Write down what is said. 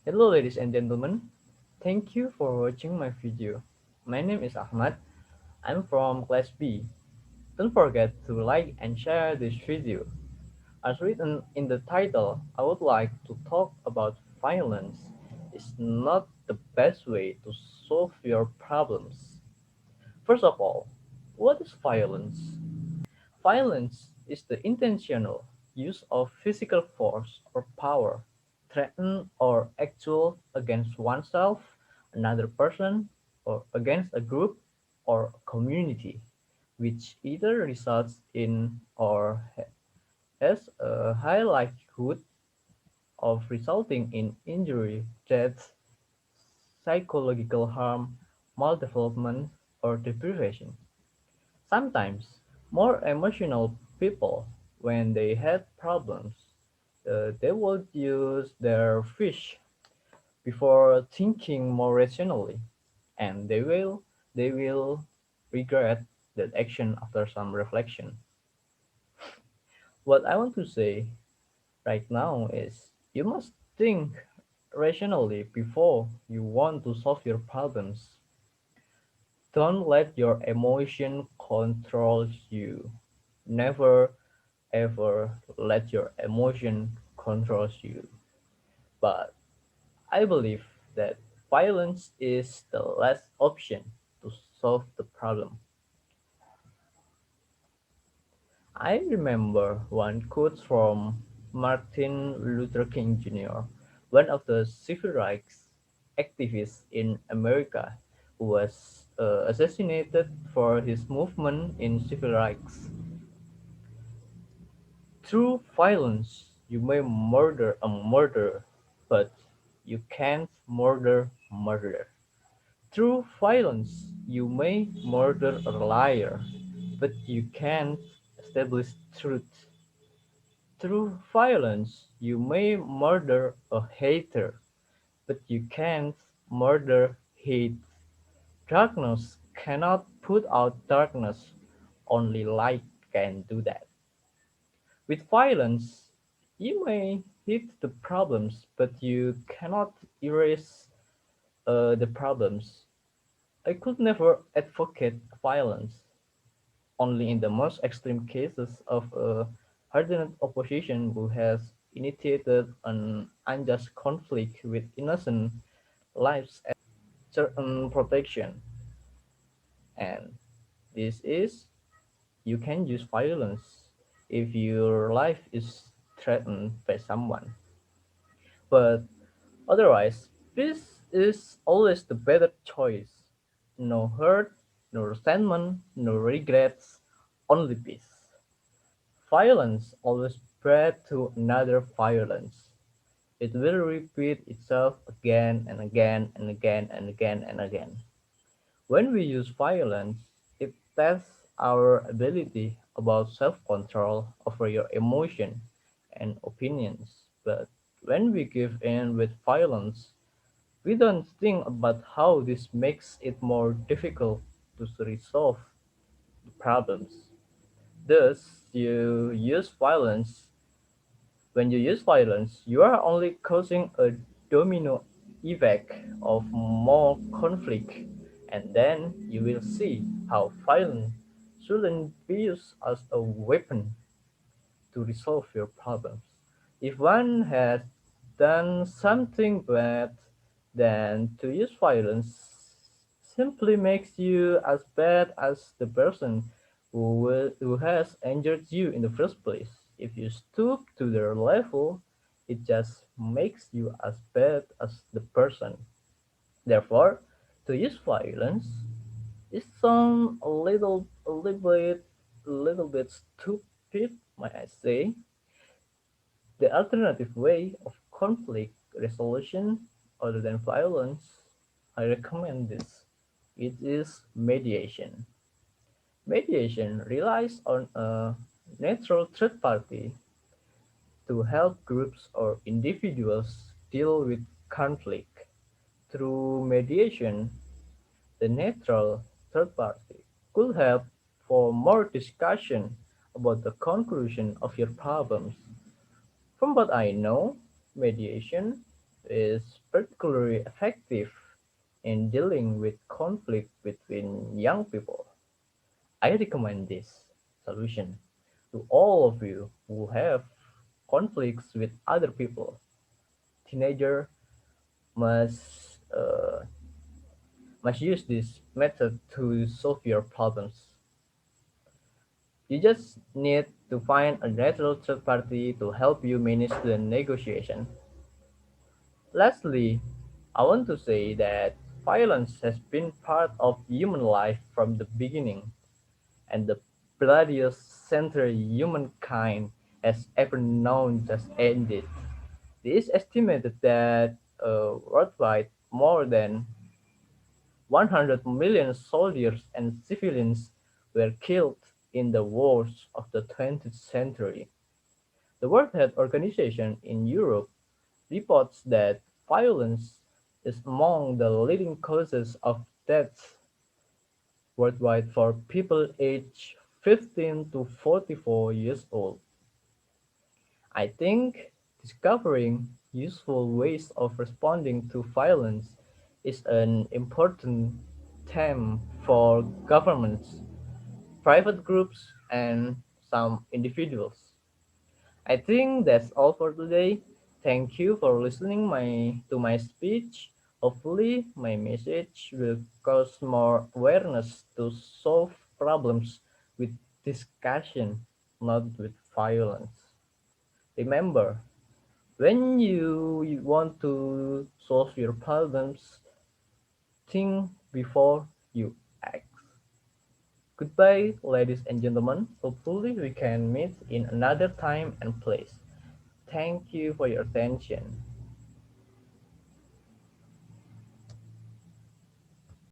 Hello ladies and gentlemen, thank you for watching my video. My name is Ahmad, I'm from class B. Don't forget to like and share this video. As written in the title, I would like to talk about violence is not the best way to solve your problems. First of all, what is violence? Violence is the intentional use of physical force or power, threatened or actual, against oneself, another person, or against a group or a community, which either results in or has a high likelihood of resulting in injury, death, psychological harm, maldevelopment, or deprivation. Sometimes more emotional people, when they had problems, they would use their fish before thinking more rationally, and they will regret that action after some reflection. What I want to say right now is you must think rationally before you want to solve your problems. Don't let your emotion control you. Never ever let your emotion control you. But I believe that violence is the last option to solve the problem. I remember one quote from Martin Luther King Jr., one of the civil rights activists in America who was assassinated for his movement in civil rights. Through violence, you may murder a murderer, but you can't murder a murderer. Through violence, you may murder a liar, but you can't establish truth. Through violence, you may murder a hater, but you can't murder hate. Darkness cannot put out darkness, only light can do that. With violence, you may hit the problems, but you cannot erase the problems. I could never advocate violence, only in the most extreme cases of a hardened opposition who has initiated an unjust conflict with innocent lives at certain protection. And this is you can use violence if your life is threatened by someone. But otherwise, peace is always the better choice. No hurt, no resentment, no regrets, only peace. Violence always bred to another violence. It will repeat itself again and again and again and again and again. When we use violence, it tests our ability about self-control over your emotion and opinions. But when we give in with violence, we don't think about how this makes it more difficult to resolve the problems. Thus, when you use violence, you are only causing a domino effect of more conflict, and then you will see how violence shouldn't be used as a weapon to resolve your problems. If one has done something bad, then to use violence simply makes you as bad as the person who has injured you in the first place. If you stoop to their level, it just makes you as bad as the person. Therefore, to use violence, it sounds a little bit stupid, might I say. The alternative way of conflict resolution other than violence, I recommend this. It is mediation. Mediation relies on a neutral third party to help groups or individuals deal with conflict. Through mediation, the neutral third party could help for more discussion about the conclusion of your problems. From what I know, mediation is particularly effective in dealing with conflict between young people. I recommend this solution to all of you who have conflicts with other people. Teenager must use this method to solve your problems. You just need to find a neutral third party to help you manage the negotiation. Lastly, I want to say that violence has been part of human life from the beginning, and the bloodiest century humankind has ever known just ended. It is estimated that worldwide more than 100 million soldiers and civilians were killed in the wars of the 20th century. The World Health Organization in Europe reports that violence is among the leading causes of death worldwide for people aged 15 to 44 years old. I think discovering useful ways of responding to violence is an important theme for governments, private groups, and some individuals. I think that's all for today. Thank you for listening to my speech. Hopefully, my message will cause more awareness to solve problems with discussion, not with violence. Remember, when you want to solve your problems, think before you act. Goodbye, ladies and gentlemen. Hopefully, we can meet in another time and place. Thank you for your attention.